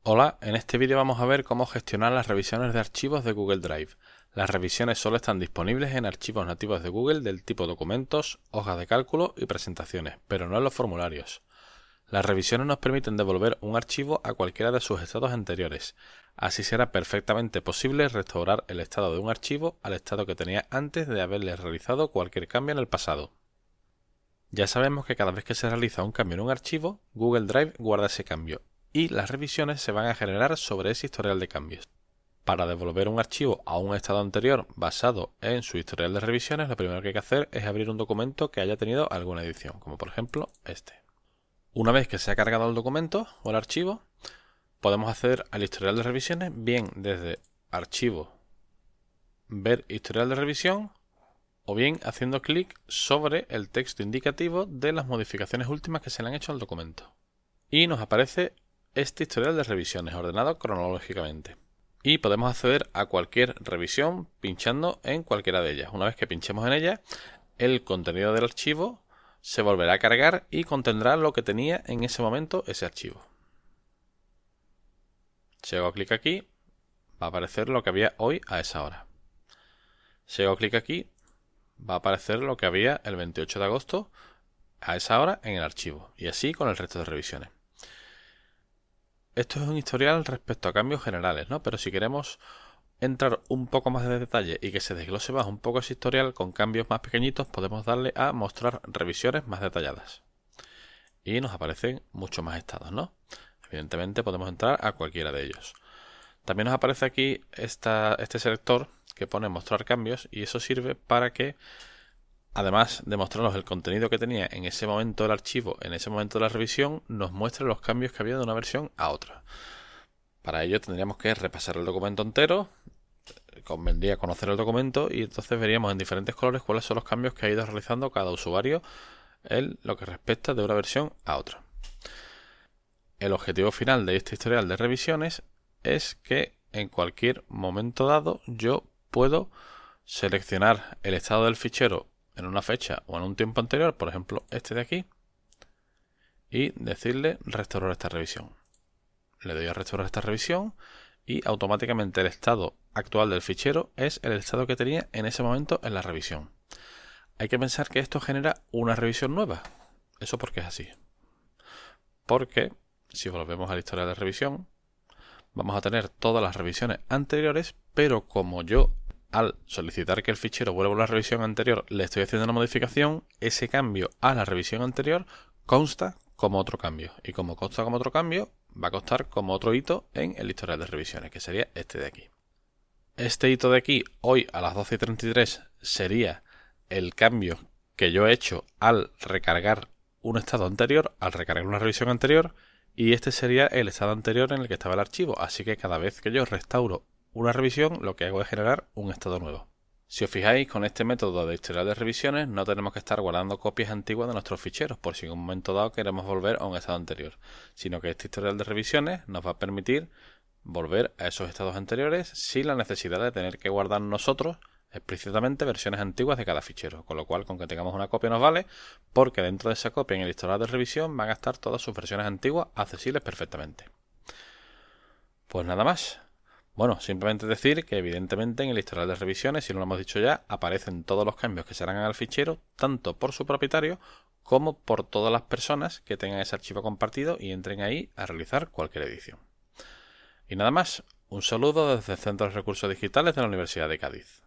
Hola, en este vídeo vamos a ver cómo gestionar las revisiones de archivos de Google Drive. Las revisiones solo están disponibles en archivos nativos de Google del tipo documentos, hojas de cálculo y presentaciones, pero no en los formularios. Las revisiones nos permiten devolver un archivo a cualquiera de sus estados anteriores. Así será perfectamente posible restaurar el estado de un archivo al estado que tenía antes de haberle realizado cualquier cambio en el pasado. Ya sabemos que cada vez que se realiza un cambio en un archivo, Google Drive guarda ese cambio y las revisiones se van a generar sobre ese historial de cambios. Para devolver un archivo a un estado anterior basado en su historial de revisiones, lo primero que hay que hacer es abrir un documento que haya tenido alguna edición, como por ejemplo este. Una vez que se ha cargado el documento o el archivo, podemos acceder al historial de revisiones bien desde Archivo, Ver historial de revisión, o bien haciendo clic sobre el texto indicativo de las modificaciones últimas que se le han hecho al documento. Y nos aparece este historial de revisiones ordenado cronológicamente. Y podemos acceder a cualquier revisión pinchando en cualquiera de ellas. Una vez que pinchemos en ella, el contenido del archivo se volverá a cargar y contendrá lo que tenía en ese momento ese archivo. Si hago clic aquí, va a aparecer lo que había hoy a esa hora. Si hago clic aquí, va a aparecer lo que había el 28 de agosto a esa hora en el archivo, y así con el resto de revisiones. Esto es un historial respecto a cambios generales, ¿no? Pero si queremos entrar un poco más de detalle y que se desglose más un poco ese historial con cambios más pequeñitos, podemos darle a mostrar revisiones más detalladas. Y nos aparecen muchos más estados, ¿no? Evidentemente podemos entrar a cualquiera de ellos. También nos aparece aquí este selector que pone mostrar cambios, y eso sirve para que, además de mostrarnos el contenido que tenía en ese momento el archivo, en ese momento de la revisión, nos muestre los cambios que había de una versión a otra. Para ello tendríamos que repasar el documento entero, convendría conocer el documento, y entonces veríamos en diferentes colores cuáles son los cambios que ha ido realizando cada usuario en lo que respecta de una versión a otra. El objetivo final de este historial de revisiones es que en cualquier momento dado yo puedo seleccionar el estado del fichero en una fecha o en un tiempo anterior, por ejemplo este de aquí, y decirle restaurar esta revisión. Le doy a restaurar esta revisión y automáticamente el estado actual del fichero es el estado que tenía en ese momento en la revisión. Hay que pensar que esto genera una revisión nueva. ¿Eso por qué es así? Porque si volvemos a la historia de revisión, vamos a tener todas las revisiones anteriores, pero como yo al solicitar que el fichero vuelva a la revisión anterior le estoy haciendo una modificación, ese cambio a la revisión anterior consta como otro cambio. Y como consta como otro cambio, va a constar como otro hito en el historial de revisiones, que sería este de aquí. Este hito de aquí, hoy a las 12:33, sería el cambio que yo he hecho al recargar un estado anterior, al recargar una revisión anterior, y este sería el estado anterior en el que estaba el archivo. Así que cada vez que yo restauro una revisión, lo que hago es generar un estado nuevo. Si os fijáis, con este método de historial de revisiones no tenemos que estar guardando copias antiguas de nuestros ficheros por si en un momento dado queremos volver a un estado anterior, sino que este historial de revisiones nos va a permitir volver a esos estados anteriores sin la necesidad de tener que guardar nosotros explícitamente versiones antiguas de cada fichero, con lo cual con que tengamos una copia nos vale, porque dentro de esa copia en el historial de revisión van a estar todas sus versiones antiguas accesibles perfectamente. Pues nada más. Bueno, simplemente decir que evidentemente en el historial de revisiones, si no lo hemos dicho ya, aparecen todos los cambios que se harán al fichero, tanto por su propietario como por todas las personas que tengan ese archivo compartido y entren ahí a realizar cualquier edición. Y nada más, un saludo desde el Centro de Recursos Digitales de la Universidad de Cádiz.